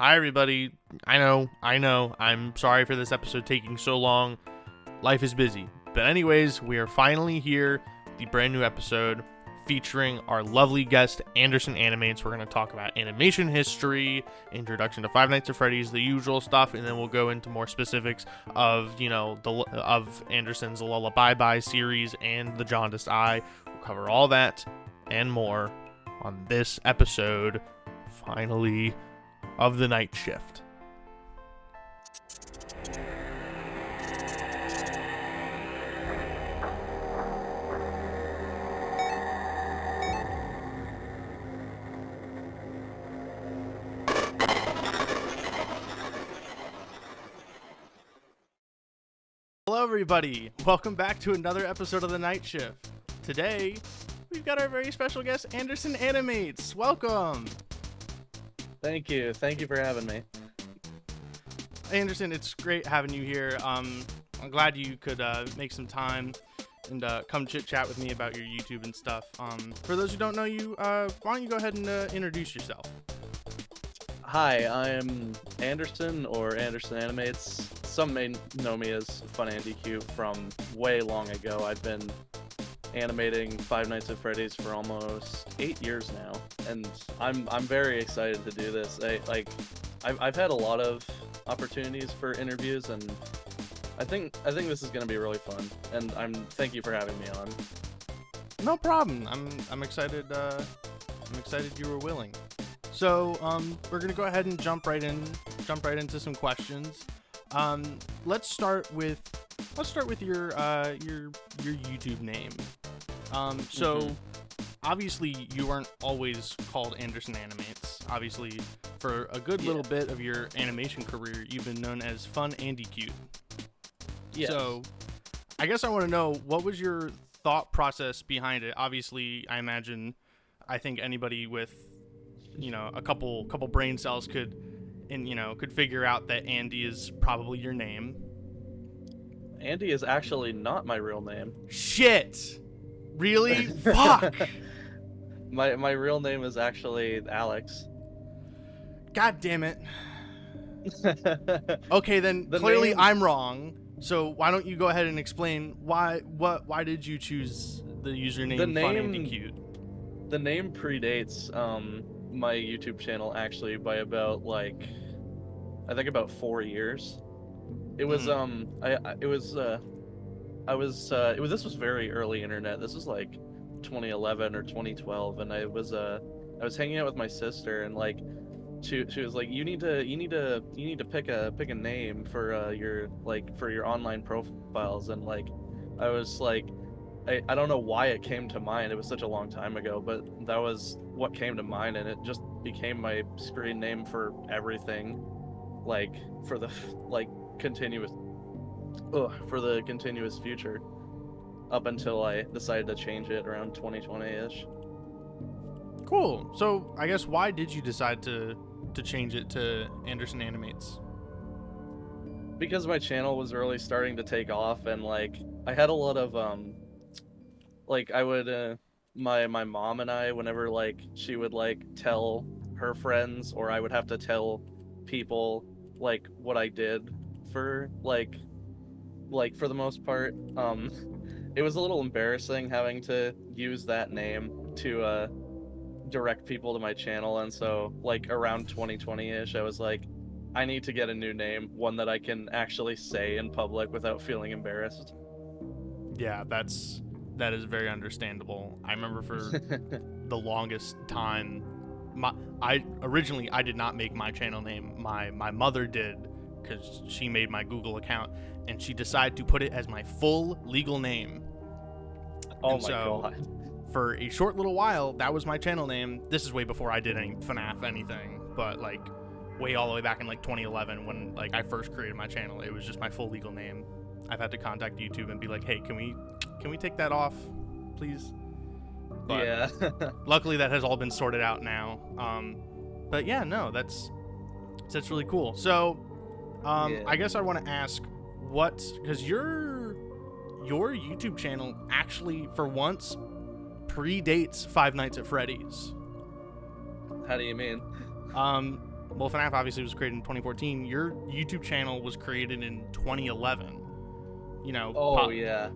Hi, everybody. I know. I'm sorry for this episode taking so long. Life is busy. But anyways, we are finally here, the brand new episode featuring our lovely guest, AndersonAnimates. We're going to talk about animation history, introduction to Five Nights at Freddy's, the usual stuff, and then we'll go into more specifics of, of Anderson's Lullabye-bye series and the Jaundiced Eye. We'll cover all that and more on this episode, finally, of the Night Shift. Hello everybody, welcome back to another episode of the Night Shift. Today, we've got our very special guest, AndersonAnimates. Welcome! Thank you for having me. Anderson, it's great having you here. I'm glad you could make some time and come chit-chat with me about your YouTube and stuff. For those who don't know you, why don't you go ahead and introduce yourself? Hi, I'm Anderson, or AndersonAnimates. Some may know me as Fun Andy Cute from way long ago. I've been animating Five Nights at Freddy's for almost 8 years now, and I'm very excited to do this. I've had a lot of opportunities for interviews, and I think this is going to be really fun. And thank you for having me on. No problem. I'm excited. I'm excited you were willing. So we're gonna go ahead and jump right into some questions. Let's start with your YouTube name. Obviously you weren't always called AndersonAnimates. Obviously, for a good little bit of your animation career, you've been known as Fun Andy Cute. Yes. So I guess I want to know, what was your thought process behind it? Obviously, I think anybody with, a couple brain cells could figure out that Andy is probably your name. Andy is actually not my real name. Shit! Really? Fuck! My real name is actually Alex. God damn it. Okay, then clearly I'm wrong. So why don't you go ahead and explain why did you choose the username Fun Andy Cute? The name predates my YouTube channel actually by about I think about 4 years. It was this was very early internet. This was like 2011 or 2012, and I was hanging out with my sister, and she was like, you need to pick a name for your online profiles, and I was like, I don't know why it came to mind. It was such a long time ago, but that was what came to mind, and it just became my screen name for everything, for the continuous future, up until I decided to change it around 2020-ish. Cool. So I guess, why did you decide to change it to AndersonAnimates? Because my channel was really starting to take off, and I had a lot of I would my mom and I, whenever she would tell her friends, or I would have to tell people what I did for for the most part, it was a little embarrassing having to use that name to direct people to my channel. And so around 2020-ish, I was like, I need to get a new name, one that I can actually say in public without feeling embarrassed. Yeah, that is very understandable. I remember for the longest time, I did not make my channel name. My mother did, because she made my Google account, and she decided to put it as my full legal name. Oh my god. For a short little while, that was my channel name. This is way before I did any FNAF anything, but way all the way back in 2011, when I first created my channel, it was just my full legal name. I've had to contact YouTube and be like, hey, can we take that off, please? But yeah. Luckily that has all been sorted out now. But yeah, no, that's really cool. So Yeah. I guess I want to ask, because your YouTube channel actually, for once, predates Five Nights at Freddy's. How do you mean? well, FNAF obviously was created in 2014. Your YouTube channel was created in 2011. You know, Oh yeah.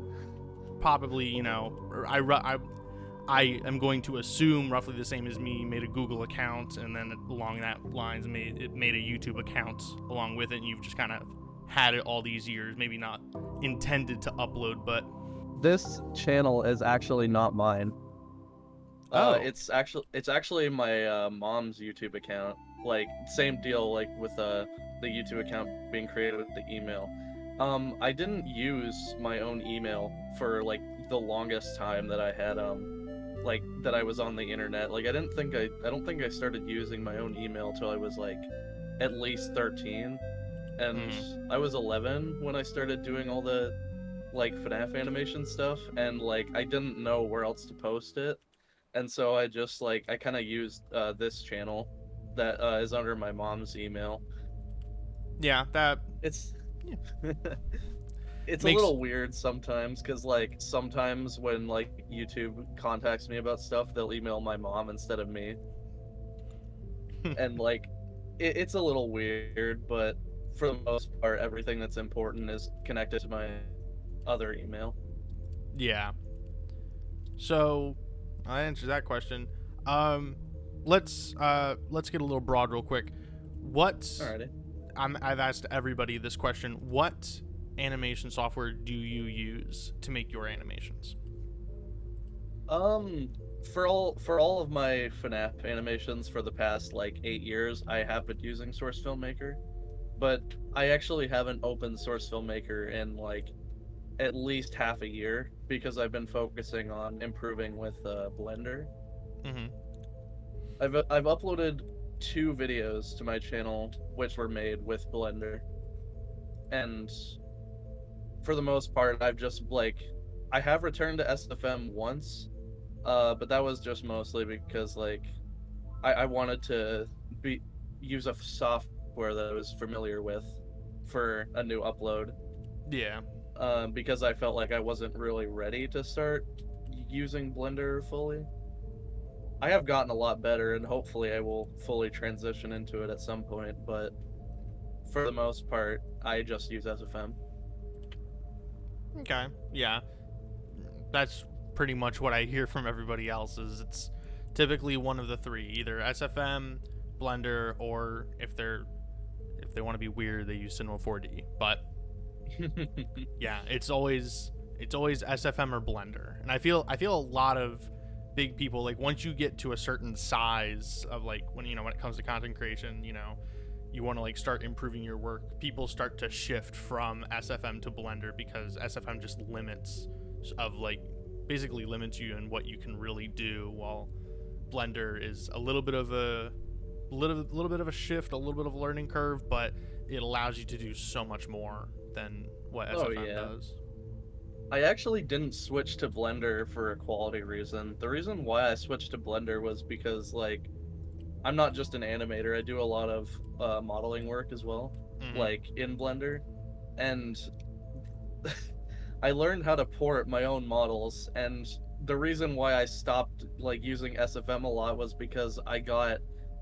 probably, you know, I am going to assume roughly the same as me, made a Google account, and then along that lines made a YouTube account along with it, and you've just kind of had it all these years, maybe not intended to upload, but... This channel is actually not mine. Oh. It's actually my mom's YouTube account. Like, same deal, like with the YouTube account being created with the email. I didn't use my own email for like the longest time that I had like that I was on the internet. Like I don't think I started using my own email till I was like at least 13, and I was 11 when I started doing all the like FNAF animation stuff, and like I didn't know where else to post it, and so I just like I kind of used this channel that is under my mom's email. Yeah, that it's yeah. It's a little weird sometimes, because like sometimes when like YouTube contacts me about stuff, they'll email my mom instead of me. And like it's a little weird, but for the most part everything that's important is connected to my other email. Yeah. So I answered that question. Let's get a little broad real quick. Alrighty. I've asked everybody this question. What animation software do you use to make your animations? For all of my FNAF animations for the past like 8 years, I have been using Source Filmmaker, but I actually haven't opened Source Filmmaker in like at least half a year because I've been focusing on improving with Blender. I've uploaded 2 videos to my channel which were made with Blender, and for the most part I've just like I have returned to SFM once, but that was just mostly because like I wanted to use a software that I was familiar with for a new upload. Yeah. Because I felt like I wasn't really ready to start using Blender fully. I have gotten a lot better, and hopefully I will fully transition into it at some point, but for the most part, I just use SFM. Okay, yeah. That's pretty much what I hear from everybody else, is it's typically one of the three, either SFM, Blender, or if they want to be weird, they use Cinema 4D. But yeah, it's always SFM or Blender. And I feel a lot of big people, like once you get to a certain size of like when it comes to content creation, you want to like start improving your work, people start to shift from SFM to Blender because SFM just basically limits you in what you can really do, while Blender is a little bit of a shift, a little bit of a learning curve, but it allows you to do so much more than what SFM does. I actually didn't switch to Blender for a quality reason. The reason why I switched to Blender was because like I'm not just an animator, I do a lot of modeling work as well, like in Blender, and I learned how to port my own models, and the reason why I stopped like using SFM a lot was because I got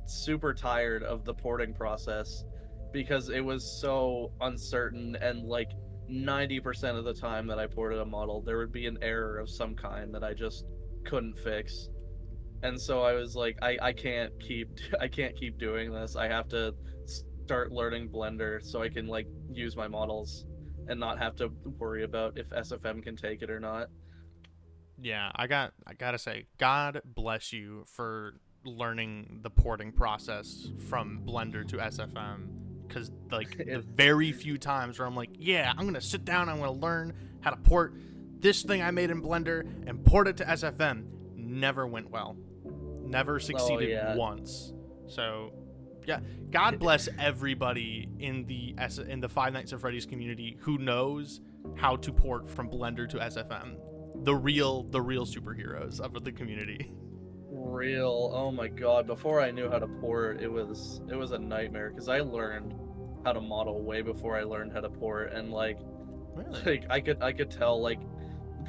super tired of the porting process, because it was so uncertain, and like 90% of the time that I ported a model, there would be an error of some kind that I just couldn't fix. And so I was like, I can't keep doing this. I have to start learning Blender so I can like use my models and not have to worry about if SFM can take it or not. Yeah, I gotta say, God bless you for learning the porting process from Blender to SFM, because like the very few times where I'm like, yeah, I'm gonna sit down, I'm gonna learn how to port this thing I made in Blender and port it to SFM, never went well, never succeeded once. So yeah, God bless everybody in the Five Nights at Freddy's community who knows how to port from Blender to SFM. The real superheroes of the community. Oh my god, before I knew how to port, it was a nightmare, because I learned how to model way before I learned how to port, and like I could tell like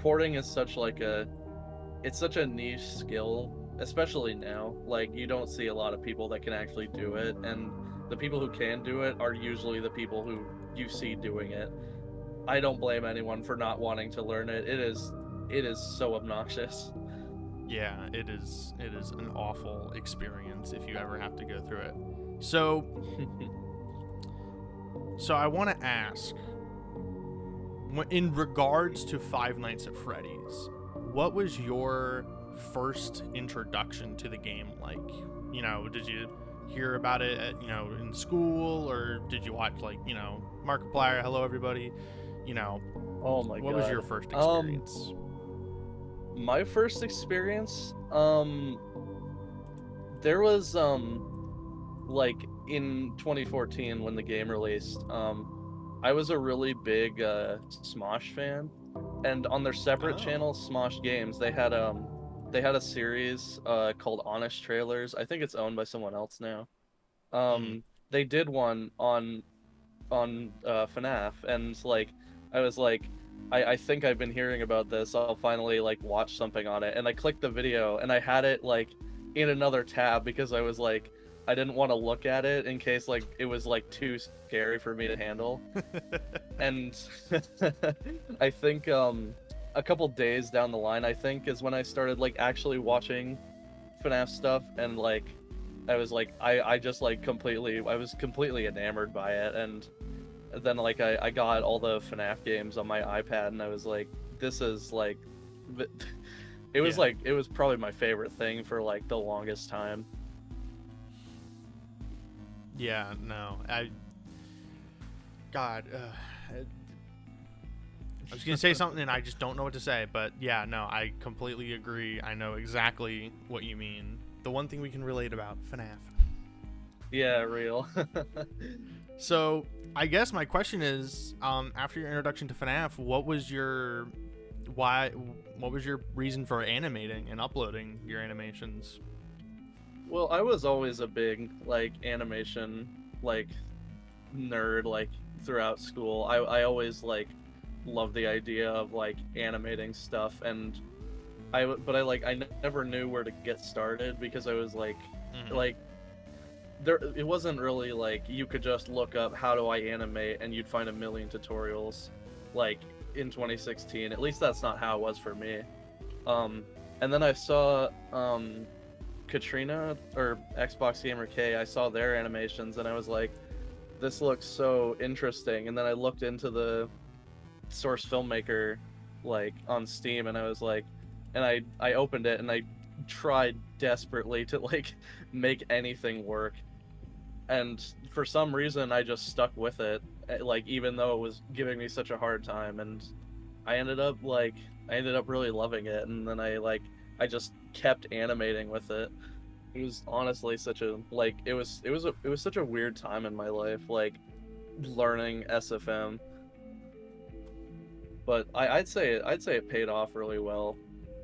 porting is such a niche skill, especially now. Like you don't see a lot of people that can actually do it, and the people who can do it are usually the people who you see doing it. I don't blame anyone for not wanting to learn it. It is so obnoxious. Yeah, it is an awful experience if you ever have to go through it. So I want to ask, in regards to Five Nights at Freddy's, what was your first introduction to the game like? You know, did you hear about it at, in school, or did you watch, like, Markiplier, Hello Everybody? Oh my god. What was your first experience? My first experience, there was like in 2014 when the game released, I was a really big Smosh fan, and on their separate channel, Smosh Games, they had a series called Honest Trailers. I think it's owned by someone else now. They did one on FNAF, and like I was like, I think I've been hearing about this. I'll finally like watch something on it, and I clicked the video, and I had it like in another tab because I was like, I didn't want to look at it in case like it was like too scary for me to handle. And I think a couple days down the line, I think, is when I started like actually watching FNAF stuff, and like I was like, I just like I was completely enamored by it. And then like I got all the FNAF games on my iPad, and I was like, this is like it was like, it was probably my favorite thing for like the longest time. Yeah, no, I was gonna say something and I just don't know what to say, but yeah, no, I completely agree. I know exactly what you mean. The one thing we can relate about FNAF. Yeah, real. So I guess my question is, after your introduction to FNAF, what was your reason for animating and uploading your animations? Well, I was always a big like animation like nerd like throughout school. I always like loved the idea of like animating stuff, and I never knew where to get started because I was like like there, it wasn't really like you could just look up how do I animate and you'd find a million tutorials like in 2016. At least that's not how it was for me. And then I saw Katrina or Xbox Gamer K. I saw their animations and I was like, this looks so interesting. And then I looked into the Source Filmmaker like on Steam, and I was like, and I opened it and I tried desperately to like make anything work, and for some reason I just stuck with it, like even though it was giving me such a hard time, and I ended up really loving it, and then I just kept animating with it. It was honestly such a like it was such a weird time in my life, like learning SFM. But I'd say it paid off really well,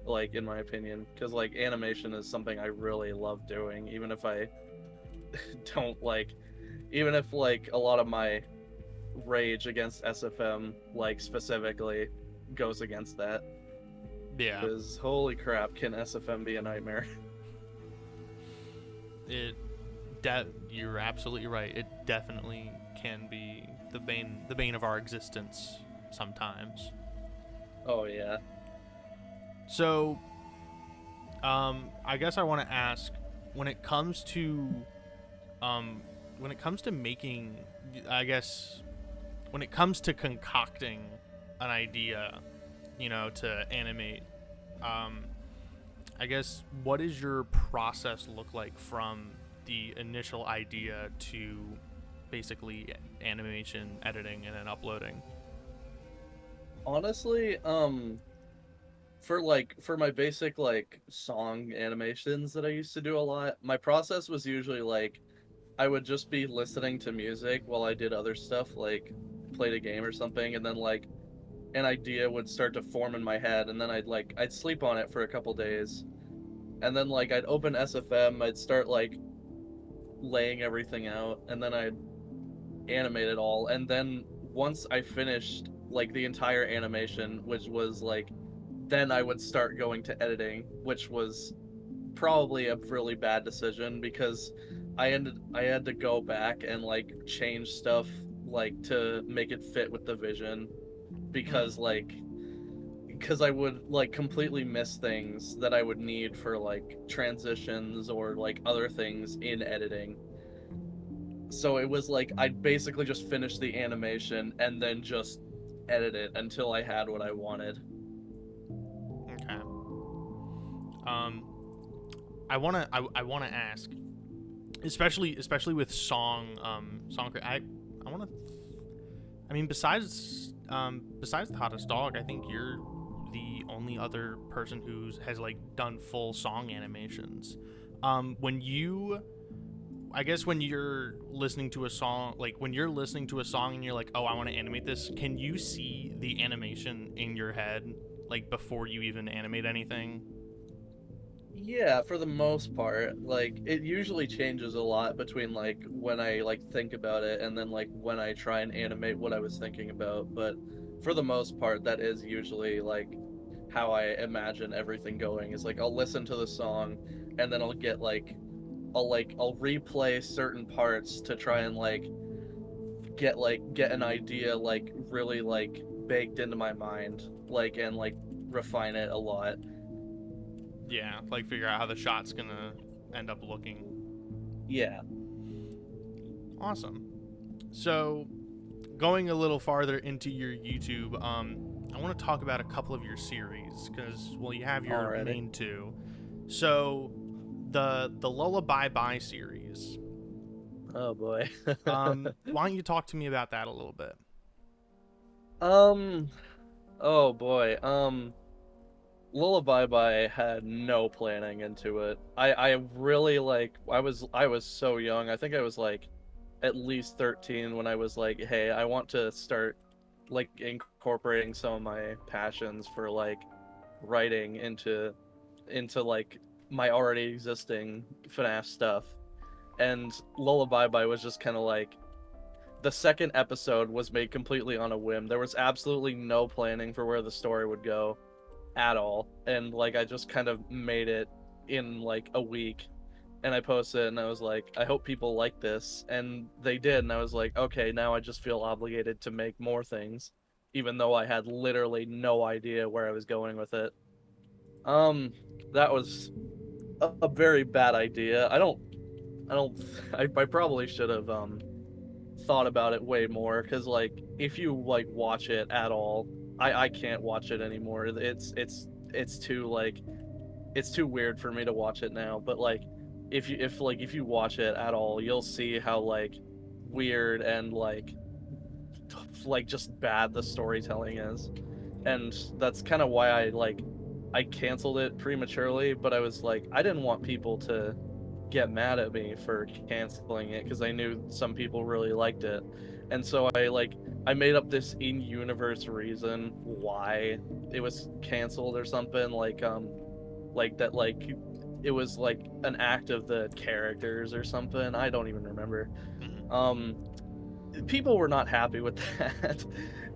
like in my opinion, because like animation is something I really love doing, even if I don't like, even if like a lot of my rage against SFM like specifically goes against that. Yeah. Because holy crap, can SFM be a nightmare? You're absolutely right. It definitely can be the bane of our existence sometimes. Oh yeah. So, I guess I want to ask, when it comes to making, I guess, when it comes to concocting an idea, to animate, I guess, what does your process look like from the initial idea to basically animation, editing, and then uploading? Honestly, for my basic like song animations that I used to do a lot, my process was usually like I would just be listening to music while I did other stuff, like played a game or something, and then like an idea would start to form in my head, and then I'd sleep on it for a couple days, and then like I'd open SFM, I'd start like laying everything out, and then I'd animate it all, and then once I finished like the entire animation, which was like, then I would start going to editing, which was probably a really bad decision because I had to go back and like change stuff like to make it fit with the vision because I would like completely miss things that I would need for like transitions or like other things in editing. So it was like I'd basically just finish the animation and then just edit it until I had what I wanted. Okay. Um, I wanna ask, especially with song. I wanna. I mean, besides the hottest dog, I think you're the only other person who has like done full song animations. When you, I guess when you're listening to a song, like when you're listening to a song and you're like, oh, I want to animate this, can you see the animation in your head, like before you even animate anything? Yeah, for the most part, like it usually changes a lot between like when I like think about it and then like when I try and animate what I was thinking about, but for the most part that is usually like how I imagine everything going is like I'll listen to the song and then I'll get I'll replay certain parts to try and get an idea like really like baked into my mind like and like refine it a lot. Yeah, like figure out how the shot's gonna end up looking. Yeah. Awesome. So, going a little farther into your YouTube, I want to talk about a couple of your series because, well, you have your Alrighty. main two. So, the Lullabye-bye series. Oh boy. Why don't you talk to me about that a little bit? um oh boy. Lullabye-bye had no planning into it. I really like I was so young. I think I was like at least 13 when I was like, "Hey, I want to start like incorporating some of my passions for like writing into like my already existing FNAF stuff." And Lullabye-bye was just kind of like the second episode was made completely on a whim. There was absolutely no planning for where the story would go at all, and like I just kind of made it in like a week and I posted it and I was like, I hope people like this, and they did, and I was like, okay, now I just feel obligated to make more things even though I had literally no idea where I was going with it. um that was a very bad idea. I don't I probably should have thought about it way more because like if you like watch it at all, I can't watch it anymore. It's too like it's too weird for me to watch it now. But like if you watch it at all, you'll see how like weird and like just bad the storytelling is, and that's kind of why I canceled it prematurely. But I was like I didn't want people to get mad at me for canceling it because I knew some people really liked it. And so I made up this in-universe reason why it was canceled or something like that like it was like an act of the characters or something. I don't even remember. Mhm. People were not happy with that.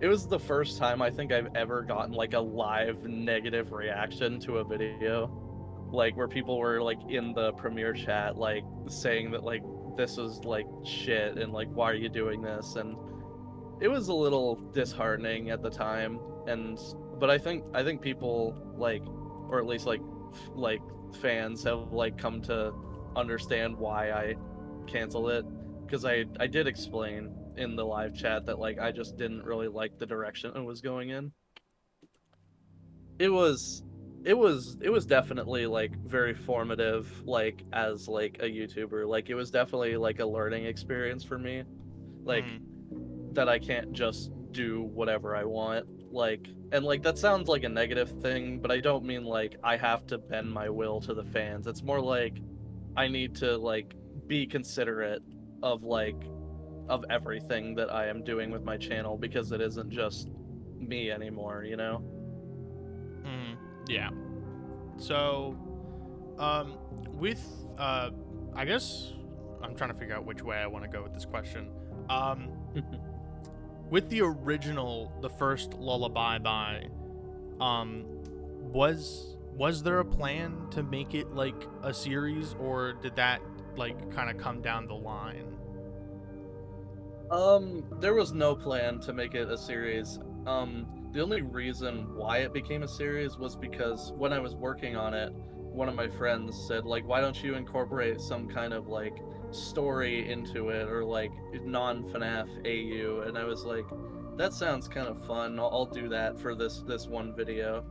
It was the first time I think I've ever gotten like a live negative reaction to a video, like where people were like in the premiere chat like saying that like this is like shit and like why are you doing this, and it was a little disheartening at the time. And but I think people like, or at least like fans have like come to understand why I canceled it, because I did explain in the live chat that like I just didn't really like the direction it was going in. It was it was definitely like very formative like as like a YouTuber. Like it was definitely like a learning experience for me. Like Mhm. that I can't just do whatever I want. Like and like that sounds like a negative thing, but I don't mean like I have to bend my will to the fans. It's more like I need to like be considerate of like of everything that I am doing with my channel because it isn't just me anymore, you know? Mhm. Yeah. So, with I guess I'm trying to figure out which way I want to go with this question. Um, with the original, the first Lullabye-bye, um, was there a plan to make it like a series, or did that like kind of come down the line? There was no plan to make it a series. The only reason why it became a series was because when I was working on it, one of my friends said, like, why don't you incorporate some kind of like story into it, or like non-FNAF AU? And I was like, that sounds kind of fun. I'll do that for this one video.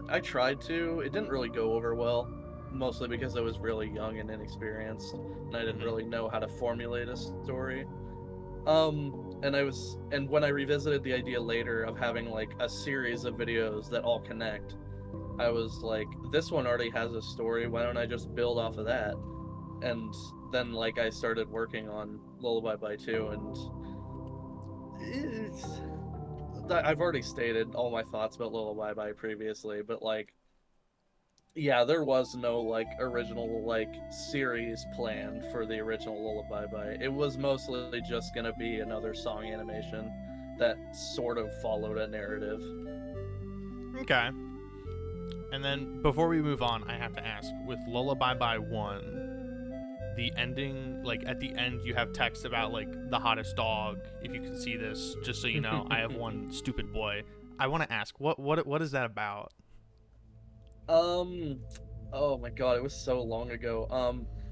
I tried to. It didn't really go over well, mostly because I was really young and inexperienced, and I didn't really know how to formulate a story. And when I revisited the idea later of having like a series of videos that all connect, I was like, this one already has a story, why don't I just build off of that? And then like I started working on Lullabye-bye 2, and I've already stated all my thoughts about Lullabye-bye previously, but like, yeah, there was no like original like series planned for the original Lullabye-bye. It was mostly just gonna be another song animation that sort of followed a narrative. Okay. And then before we move on, I have to ask, with Lullabye-bye 1, the ending, like at the end you have text about like the hottest dog. If you can see this, just so you know, I have one stupid boy. I want to ask, what is that about? Oh my god, it was so long ago.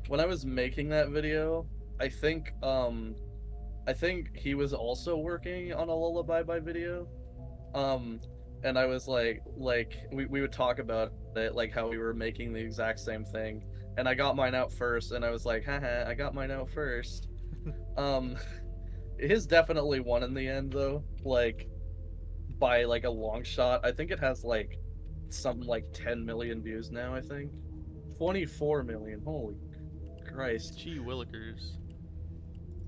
When I was making that video, I think he was also working on a Lullabye-bye video. And I was like we would talk about it, like how we were making the exact same thing. And I got mine out first, and I was like, haha, I got mine out first. His definitely won in the end though, like by like a long shot. I think it has like something like 10 million views now, I think. 24 million. Holy Christ. Gee willikers.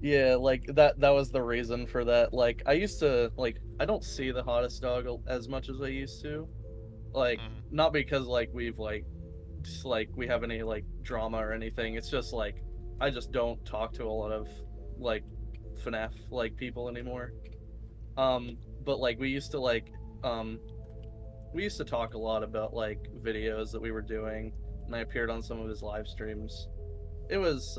Yeah, like that was the reason for that. Like I used to like I don't see the hottest dog as much as I used to. Like not because like we've like just like we have any like drama or anything. It's just like I just don't talk to a lot of like FNAF like people anymore. But like we used to talk a lot about like videos that we were doing, and I appeared on some of his live streams. It was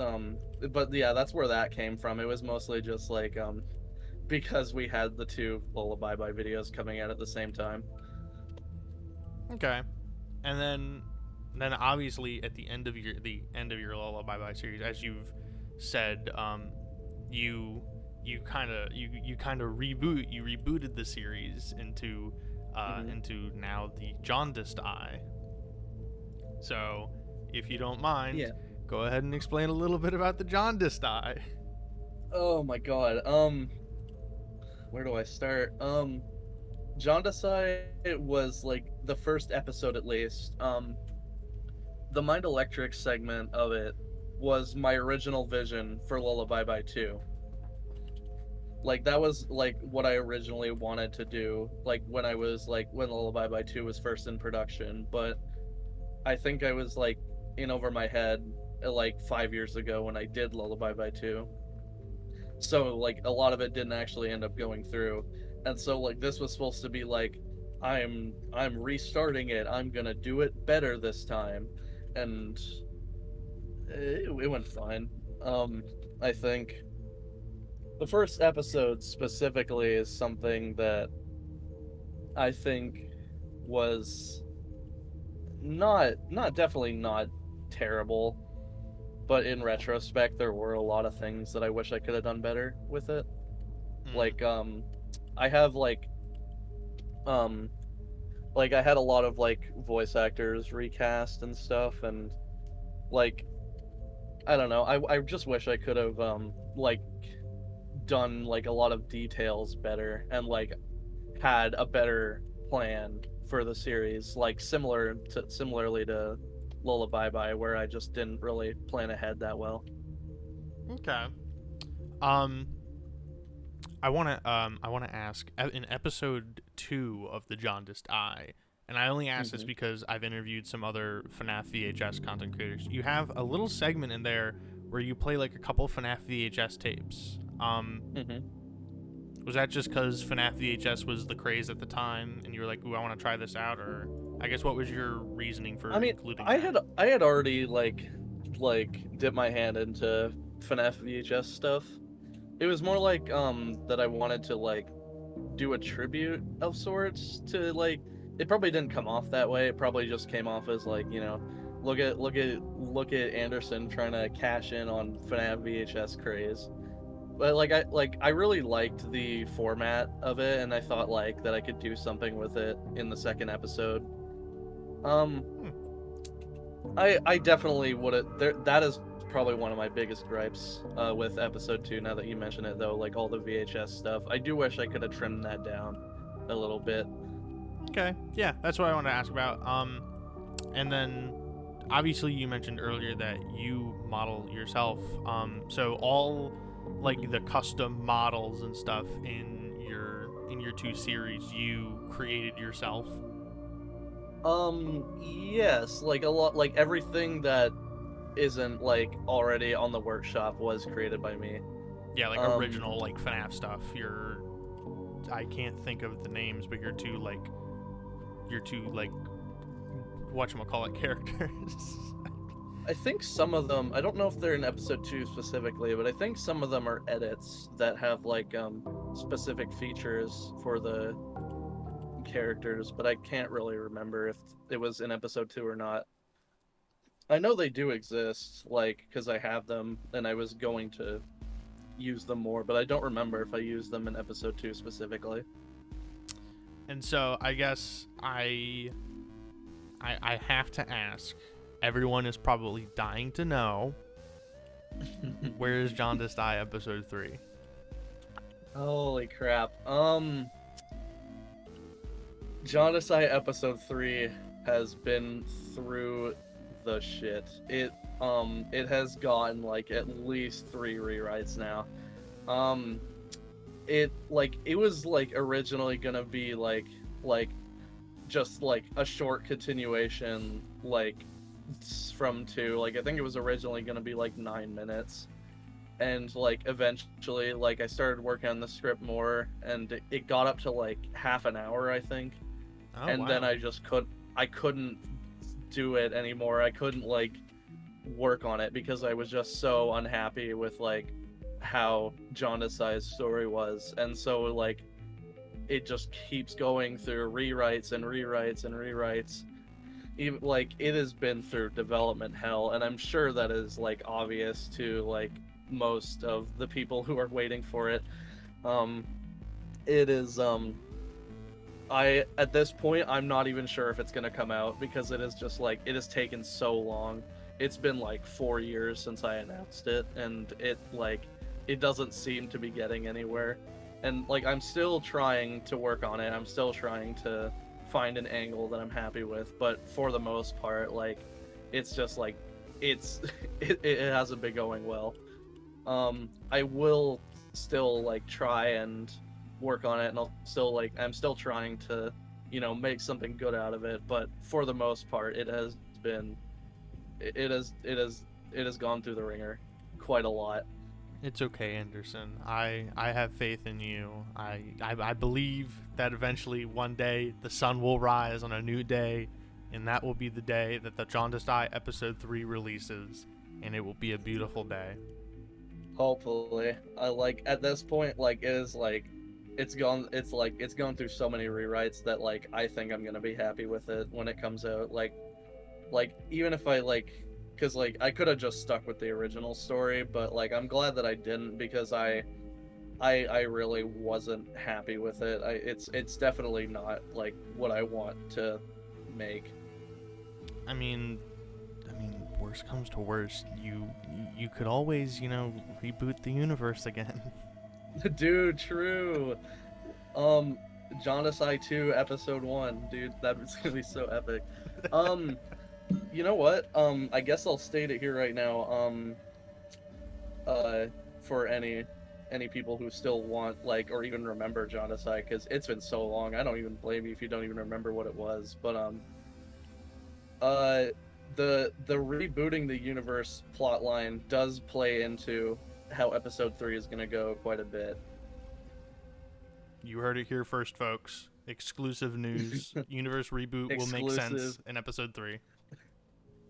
but yeah, that's where that came from. It was mostly just like because we had the two Lullabye-bye videos coming out at the same time. Okay. And then obviously at the end of your Lullabye-bye series, as you've said, you rebooted the series into now the Jaundiced Eye. So, if you don't mind, go ahead and explain a little bit about the Jaundiced Eye. Oh my god. Where do I start? Jaundiced Eye was like the first episode at least. The Mind Electric segment of it was my original vision for Lullabye-bye 2. Like that was like what I originally wanted to do, like when Lullabye-bye 2 was first in production, but I think I was like in over my head like 5 years ago when I did Lullabye-bye 2. So like a lot of it didn't actually end up going through. And so like this was supposed to be like I'm restarting it. I'm going to do it better this time. And it went fine. I think the first episode specifically is something that I think was definitely not terrible, but in retrospect there were a lot of things that I wish I could have done better with it. Like I have I had a lot of like voice actors recast and stuff, and like I don't know, I just wish I could have like done like a lot of details better, and like had a better plan for the series, like similarly to Lullabye-bye, where I just didn't really plan ahead that well. Okay. I wanna ask, in episode 2 of the Jaundiced Eye, and I only ask this because I've interviewed some other FNAF VHS content creators. You have a little segment in there where you play like a couple FNAF VHS tapes. Was that just because FNAF VHS was the craze at the time, and you were like, "Ooh, I want to try this out," or I guess what was your reasoning for including? I had already like like dip my hand into FNAF VHS stuff. It was more like that I wanted to like do a tribute of sorts to like. It probably didn't come off that way. It probably just came off as like, you know, look at Anderson trying to cash in on FNAF VHS craze. But I really liked the format of it, and I thought like that I could do something with it in the second episode. Um, I definitely would have. That is probably one of my biggest gripes with episode 2. Now that you mention it, though, like all the VHS stuff, I do wish I could have trimmed that down a little bit. Okay, yeah, that's what I wanted to ask about. And then obviously you mentioned earlier that you model yourself. So all like the custom models and stuff in your 2 series you created yourself. Yes, like a lot, like everything that isn't like already on the workshop was created by me. Yeah, like original like FNAF stuff. I can't think of the names, but your two whatchamacallit characters. I think some of them, I don't know if they're in episode 2 specifically, but I think some of them are edits that have like specific features for the characters, but I can't really remember if it was in episode 2 or not. I know they do exist, like, because I have them and I was going to use them more, but I don't remember if I used them in episode 2 specifically. And so I guess I have to ask, everyone is probably dying to know, where is Jaundiced Eye episode 3? Holy crap. Jaundiced Eye episode 3 has been through the shit. It has gotten like at least 3 rewrites now. It was like originally gonna be like just like a short continuation like from 2. Like I think it was originally gonna be like 9 minutes, and like eventually like I started working on the script more, and it got up to like half an hour, I think. Oh, and wow. then I couldn't do it anymore. I couldn't like work on it because I was just so unhappy with like how Jaundiced Eye's story was, and so like it just keeps going through rewrites and rewrites and rewrites. Even like it has been through development hell, and I'm sure that is like obvious to like most of the people who are waiting for it. It is at this point I'm not even sure if it's gonna come out, because it is just like it has taken so long. It's been like 4 years since I announced it, and it doesn't seem to be getting anywhere. And like I'm still trying to work on it. I'm still trying to find an angle that I'm happy with, but for the most part, like it's just like it hasn't been going well. I will still like try and work on it, and I'm still trying to, you know, make something good out of it, but for the most part it has gone through the ringer quite a lot. It's okay, Anderson. I have faith in you. I believe that eventually one day the sun will rise on a new day, and that will be the day that the Jaundiced Eye episode 3 releases, and it will be a beautiful day. Hopefully. I like at this point, like it is like it's gone through so many rewrites that like I think I'm gonna be happy with it when it comes out. Like even if I like, because like I could have just stuck with the original story, but like I'm glad that I didn't, because I really wasn't happy with it. It's definitely not like what I want to make. I mean, worst comes to worst, you could always, you know, reboot the universe again. Dude, true. Jaundiced Eye 2 episode 1, dude, that's gonna be so epic. You know what? I guess I'll state it here right now. For any people who still want like or even remember Jaundiced Eye, because it's been so long. I don't even blame you if you don't even remember what it was. But the rebooting the universe plotline does play into how episode 3 is gonna go quite a bit. You heard it here first, folks. Exclusive news. Universe reboot will make sense in episode 3.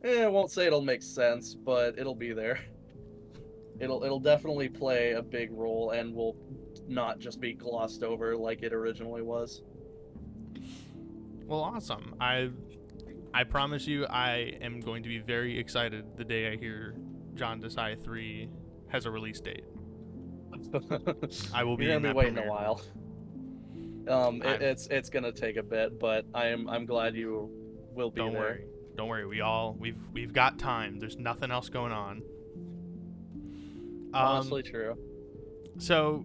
I won't say it'll make sense, but it'll be there. It'll definitely play a big role and will not just be glossed over like it originally was. Well, awesome. I promise you, I am going to be very excited the day I hear Jaundiced Eye 3 has a release date. I will be You're in gonna be that waiting premiere. a while. It's gonna take a bit, but I'm glad you will be Don't there. worry. Don't worry. We've got time. There's nothing else going on. Honestly, true. So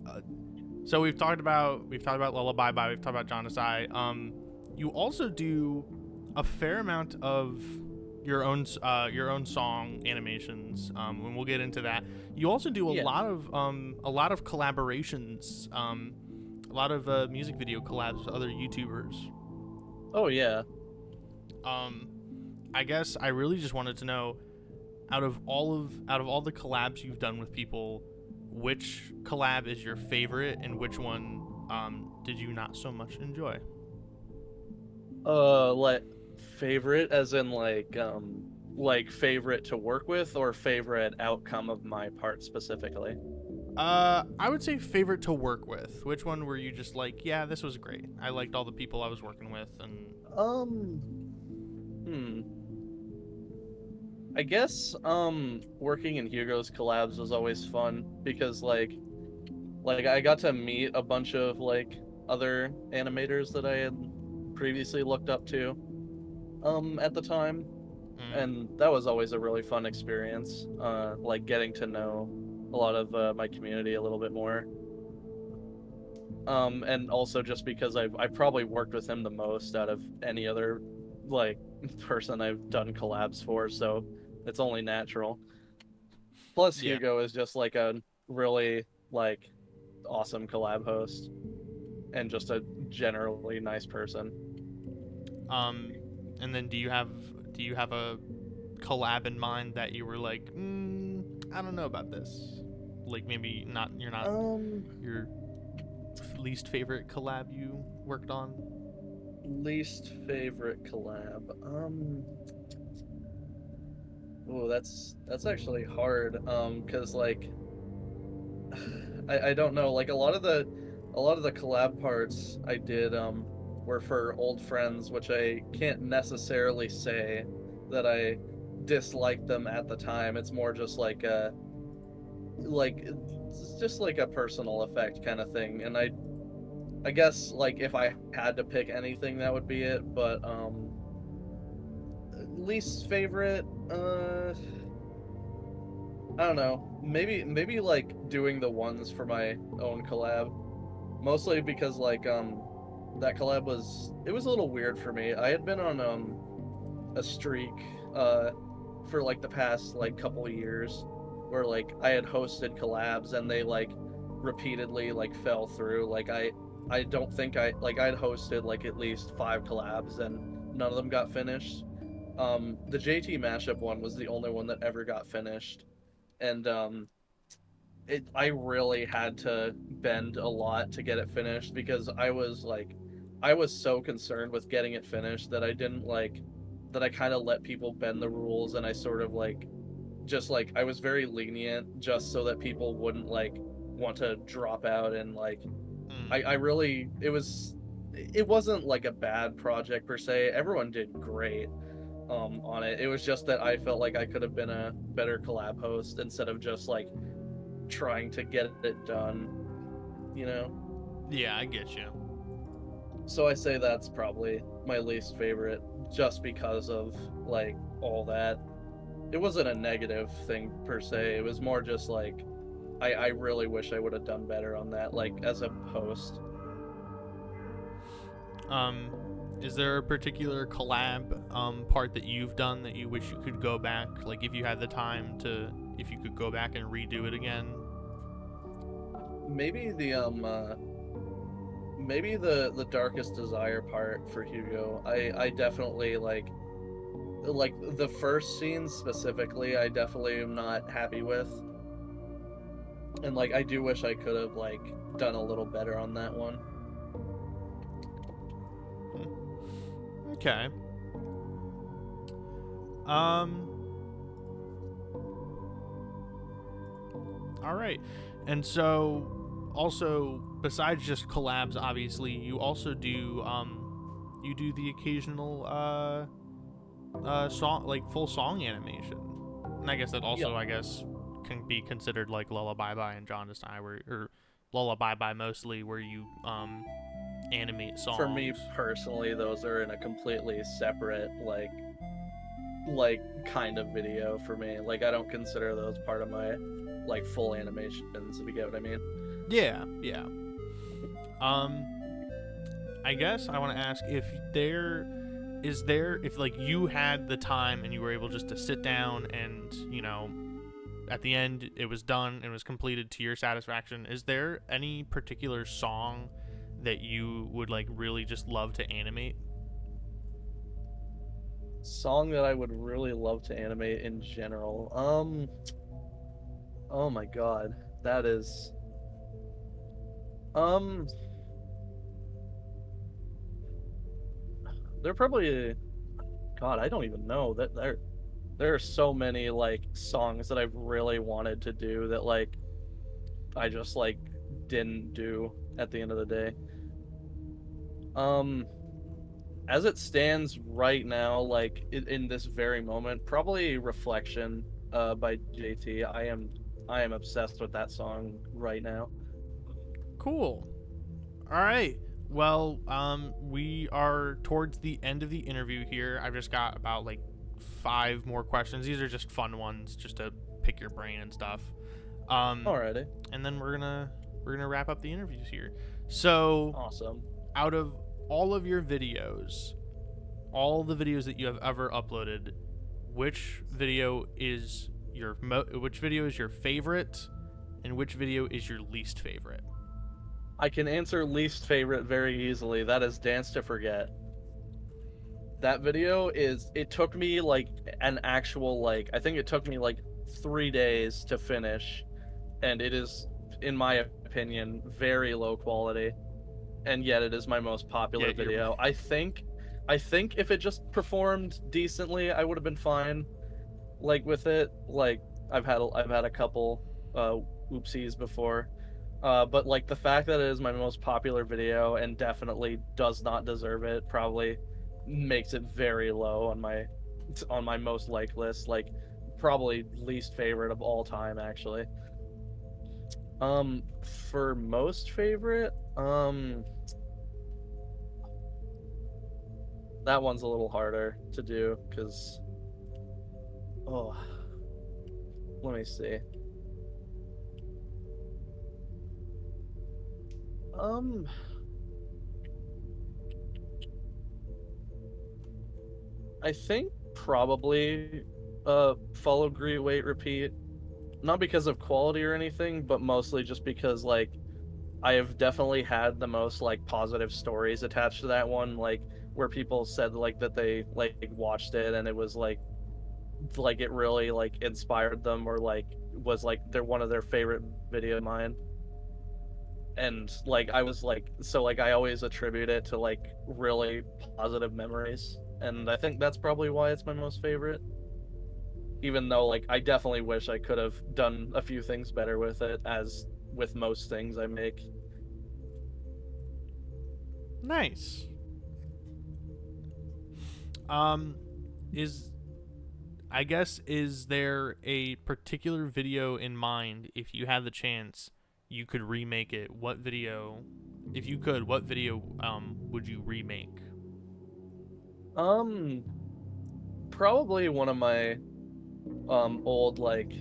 we've talked about Lullabye-bye. We've talked about Jaundiced Eye. You also do a fair amount of your own song animations, and we'll get into that. You also do a Yeah. lot of collaborations, a lot of music video collabs with other YouTubers. Oh yeah. I guess I really just wanted to know, out of all the collabs you've done with people, which collab is your favorite, and which one did you not so much enjoy? Like favorite as in like favorite to work with or favorite outcome of my part specifically? I would say favorite to work with. Which one were you just like, yeah, this was great. I liked all the people I was working with, and Hmm. I guess working in Hugo's collabs was always fun because like I got to meet a bunch of like other animators that I had previously looked up to at the time, and that was always a really fun experience, like getting to know a lot of my community a little bit more, and also just because I've probably worked with him the most out of any other like person I've done collabs for, so it's only natural. Plus yeah. Hugo is just like a really like awesome collab host and just a generally nice person. And then do you have a collab in mind that you were like, I don't know about this? Like maybe not your least favorite collab you worked on? Least favorite collab. Oh, that's actually hard. Cause like I don't know. Like a lot of the collab parts I did were for old friends, which I can't necessarily say that I disliked them at the time. It's more just like it's just like a personal effect kind of thing. And I guess like if I had to pick anything, that would be it. But least favorite, I don't know. Maybe like doing the ones for my own collab. Mostly because like that collab was it was a little weird for me. I had been on a streak uh for like the past like couple of years where like I had hosted collabs and they like repeatedly like fell through. Like I don't think I'd hosted like at least 5 collabs and none of them got finished. The JT mashup one was the only one that ever got finished, and I really had to bend a lot to get it finished because I was so concerned with getting it finished that I didn't like that I kind of let people bend the rules, and I sort of like just like I was very lenient just so that people wouldn't like want to drop out, and like I really it wasn't like a bad project per se. Everyone did great on it. It was just that I felt like I could have been a better collab host instead of just like trying to get it done, you know? Yeah, I get you. So I say that's probably my least favorite just because of like all that. It wasn't a negative thing per se. It was more just like I really wish I would have done better on that, like as a host. Is there a particular collab part that you've done that you wish you could go back, like if you had the time to, if you could go back and redo it again? Maybe the darkest desire part for Hugo. I definitely like the first scene specifically. I definitely am not happy with, and like I do wish I could have like done a little better on that one. Okay. All right. And so, also, besides just collabs, obviously, you also do you do the occasional song, like full song animation. And I guess that Yep. also, I guess, can be considered like Lullabye-bye and Jaundiced Eye, or Lullabye-bye mostly, where you animate For me songs. personally, those are in a completely separate kind of video for me. Like I don't consider those part of my like full animations, if you get what I mean. Yeah, yeah. Um, I guess I want to ask if if like you had the time and you were able just to sit down and, at the end it was done and was completed to your satisfaction, is there any particular song that you would like really just love to animate? Song that I would really love to animate in general. Oh my god. That is um they're probably God, I don't even know. That there are so many like songs that I've really wanted to do that like I just like didn't do at the end of the day. Um as it stands right now, like in this very moment, probably Reflection by JT. I am obsessed with that song right now. Cool. All right. Well, we are towards the end of the interview here. I've just got about like 5 more questions. These are just fun ones, just to pick your brain and stuff. Alrighty. And then we're gonna wrap up the interviews here. So, Awesome. out of all of your videos, all the videos that you have ever uploaded, which video is which video is your favorite, and which video is your least favorite? I can answer least favorite very easily. That is Dance to Forget. That video it took me like an actual like I think it took me like 3 days to finish, and it is, in my opinion, very low quality, and yet it is my most popular video. I think if it just performed decently, I would have been fine like with it. Like I've had a couple oopsies before. But like the fact that it is my most popular video and definitely does not deserve it probably makes it very low on my most liked list. Like probably least favorite of all time actually. For most favorite, that one's a little harder to do because let me see. I think probably follow, greet, wait, repeat. Not because of quality or anything, but mostly just because like I have definitely had the most like positive stories attached to that one, like where people said like that they like watched it and it was like it really like inspired them, or like was like they're one of their favorite video of mine. And like I was like, so like I always attribute it to like really positive memories, and I think that's probably why it's my most favorite, even though like I definitely wish I could have done a few things better with it, as with most things I make. Nice. Is there a particular video in mind, if you had the chance you could remake it? What video, if you could, what video would you remake? Probably one of my old like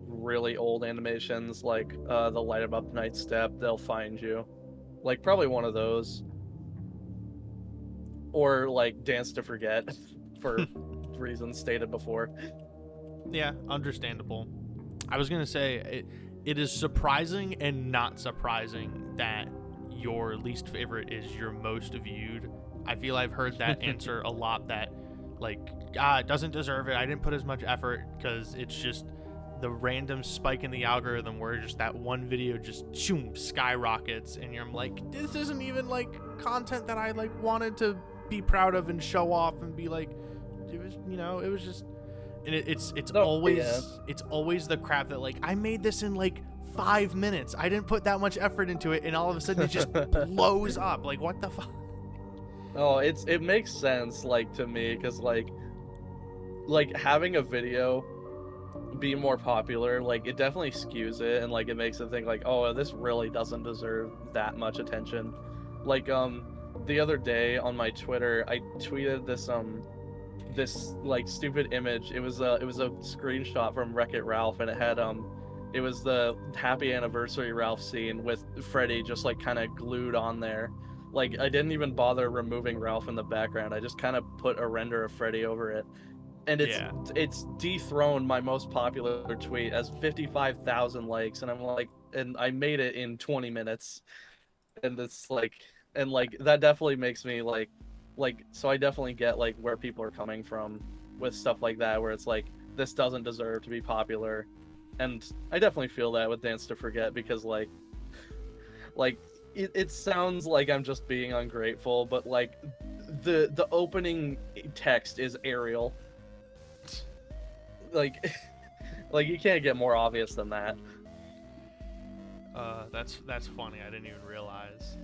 really old animations, like the Light 'Em Up Night Step, They'll Find You. Like probably one of those. Or like Dance to Forget for reasons stated before. Yeah, understandable. I was gonna say it is surprising and not surprising that your least favorite is your most viewed. I feel I've heard that answer a lot, that like, it doesn't deserve it, I didn't put as much effort, because it's just the random spike in the algorithm where just that one video just skyrockets, and you're like, this isn't even like content that I like wanted to be proud of and show off and be like, it was, And it's No, yeah. always the crap that like I made this in like 5 minutes. I didn't put that much effort into it, and all of a sudden it just blows up. Like what the fuck? Oh, it makes sense like to me because like having a video be more popular, like it definitely skews it and like it makes it think like, oh, this really doesn't deserve that much attention. Like the other day on my Twitter, I tweeted this like stupid image. It was a screenshot from Wreck-It Ralph, and it was the Happy Anniversary Ralph scene with Freddy just like kind of glued on there. Like I didn't even bother removing Ralph in the background. I just kind of put a render of Freddy over it. And it's dethroned my most popular tweet as 55,000 likes, and I'm like, and I made it in 20 minutes. And it's like, and like that definitely makes me like so I definitely get like where people are coming from with stuff like that, where it's like this doesn't deserve to be popular. And I definitely feel that with Dance to Forget, because like it sounds like I'm just being ungrateful, but like the opening text is Ariel. Like like you can't get more obvious than that. That's funny. I didn't even realize.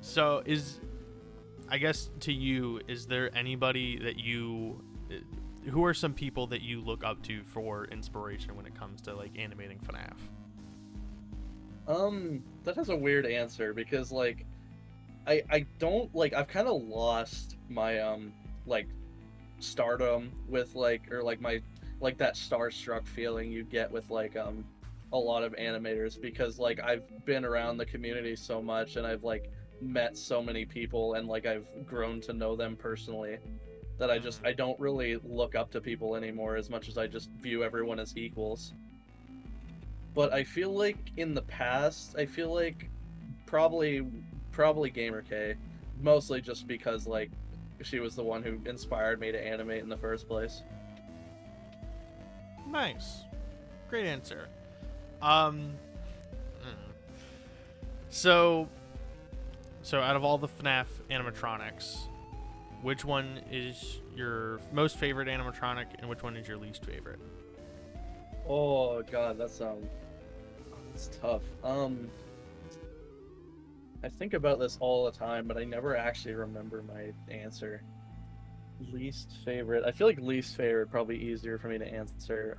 So I guess to you, is there anybody that who are some people that you look up to for inspiration when it comes to like animating FNAF? That has a weird answer because like I don't like I've kind of lost my like stardom with like or like my like that starstruck feeling you get with like a lot of animators, because like I've been around the community so much and I've like met so many people and like I've grown to know them personally that I don't really look up to people anymore as much as I just view everyone as equals. But I feel like in the past, I feel like probably Gamer K, mostly just because like she was the one who inspired me to animate in the first place. Nice. Great answer. So out of all the FNAF animatronics, which one is your most favorite animatronic and which one is your least favorite? Oh god, that's tough. I think about this all the time, but I never actually remember my answer. Least favorite. I feel like least favorite probably easier for me to answer.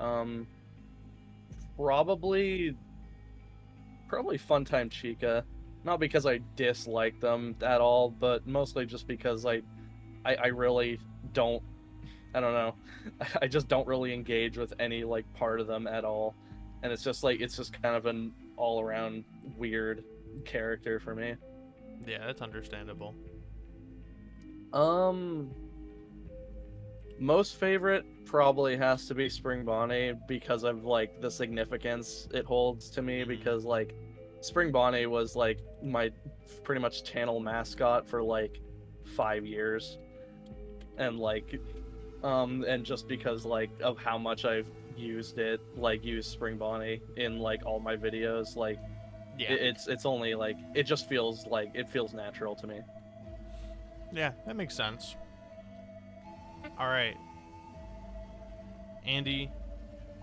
Probably Funtime Chica. Not because I dislike them at all, but mostly just because I really don't, I don't know. I just don't really engage with any like part of them at all. And it's just kind of an all-around weird character for me. Yeah, that's understandable. Most favorite probably has to be Spring Bonnie because of like the significance it holds to me, because like Spring Bonnie was like my pretty much channel mascot for like 5 years. And like and just because like of how much I've used Spring Bonnie in like all my videos, like yeah, it's only like it feels natural to me. Yeah, that makes sense. All right, Andy,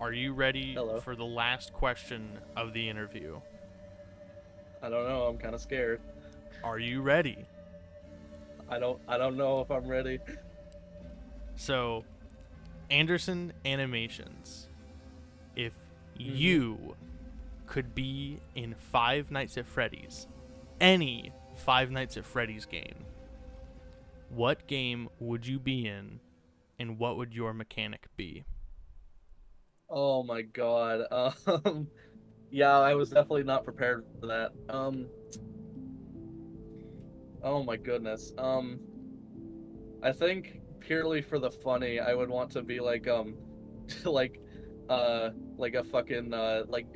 are you ready Hello. for the last question of the interview? I don't know, I'm kind of scared. Are you ready? I don't know if I'm ready. So, Anderson Animations, if you could be in Five Nights at Freddy's, any Five Nights at Freddy's game, what game would you be in, and what would your mechanic be? Oh my god. Yeah, I was definitely not prepared for that. Oh my goodness. I think purely for the funny, I would want to be like like like a fucking like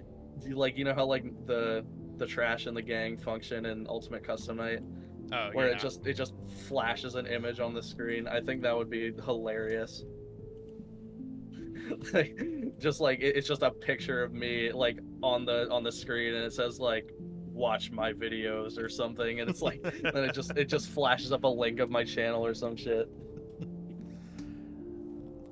you know how like the trash and the gang function in Ultimate Custom Night, Oh, where yeah. it just flashes an image on the screen. I think that would be hilarious. Like just like it's just a picture of me like on the screen, and it says like watch my videos or something, and it's like then it just flashes up a link of my channel or some shit.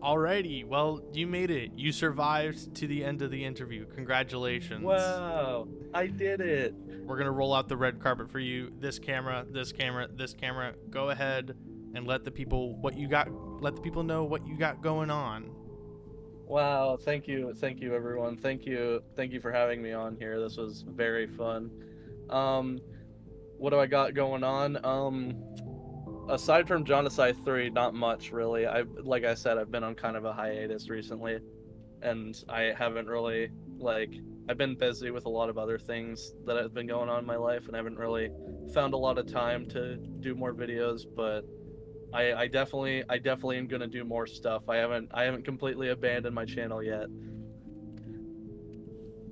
Alrighty, well, you made it. You survived to the end of the interview. Congratulations. Wow, I did it. We're gonna roll out the red carpet for you. This camera, this camera, this camera. Go ahead and let the people know what you got going on. Wow, thank you everyone. Thank you for having me on here. This was very fun. What do I got going on? Aside from Jaundiced Eye 3, not much really. Like I said, I've been on kind of a hiatus recently, and I haven't really I've been busy with a lot of other things that have been going on in my life, and I haven't really found a lot of time to do more videos. But I definitely am gonna do more stuff. I haven't completely abandoned my channel yet,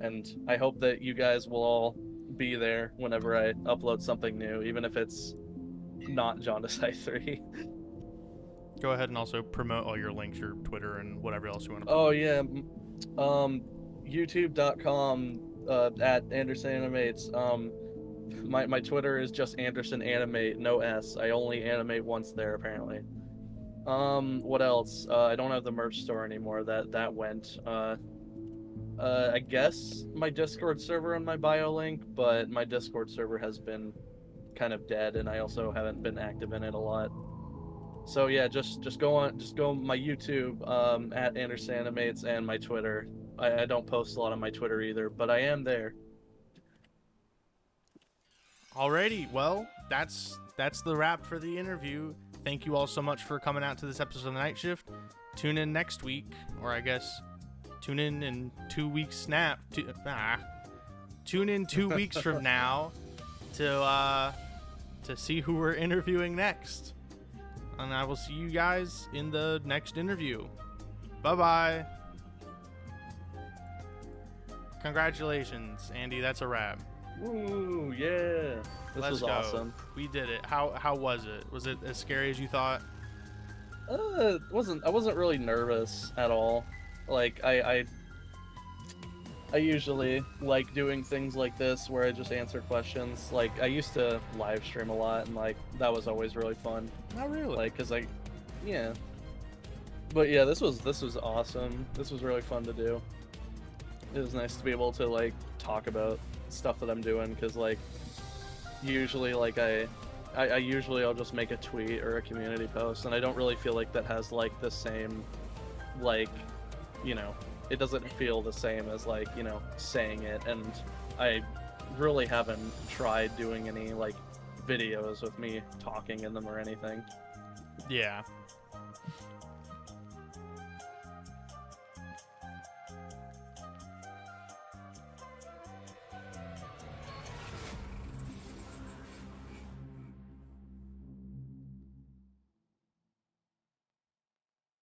and I hope that you guys will all be there whenever I upload something new, even if it's not Jaundiced Eye 3. Go ahead and also promote all your links, your Twitter, and whatever else you want to. Oh yeah, YouTube.com at AndersonAnimates. My Twitter is just AndersonAnimate, no S. I only animate once there apparently. What else? I don't have the merch store anymore. That went. I guess my Discord server on my bio link, but my Discord server has been kind of dead, and I also haven't been active in it a lot. So yeah, just go on my YouTube at AndersonAnimates, and my Twitter. I don't post a lot on my Twitter either, but I am there. Alrighty, well, that's the wrap for the interview. Thank you all so much for coming out to this episode of the Night Shift. Tune in next week, or I guess tune in 2 weeks Tune in 2 weeks from now to see who we're interviewing next. And I will see you guys in the next interview. Bye-bye. Congratulations, Andy. That's a wrap. Woo, yeah. This was awesome. We did it. How was it? Was it as scary as you thought? I wasn't really nervous at all. Like I usually like doing things like this where I just answer questions. Like I used to live stream a lot, and like that was always really fun. Not really. Like yeah. But yeah, this was awesome. This was really fun to do. It was nice to be able to like talk about stuff that I'm doing, because like usually like I'll just make a tweet or a community post, and I don't really feel like that has like the same, like, you know, it doesn't feel the same as like, you know, saying it. And I really haven't tried doing any like videos with me talking in them or anything. Yeah.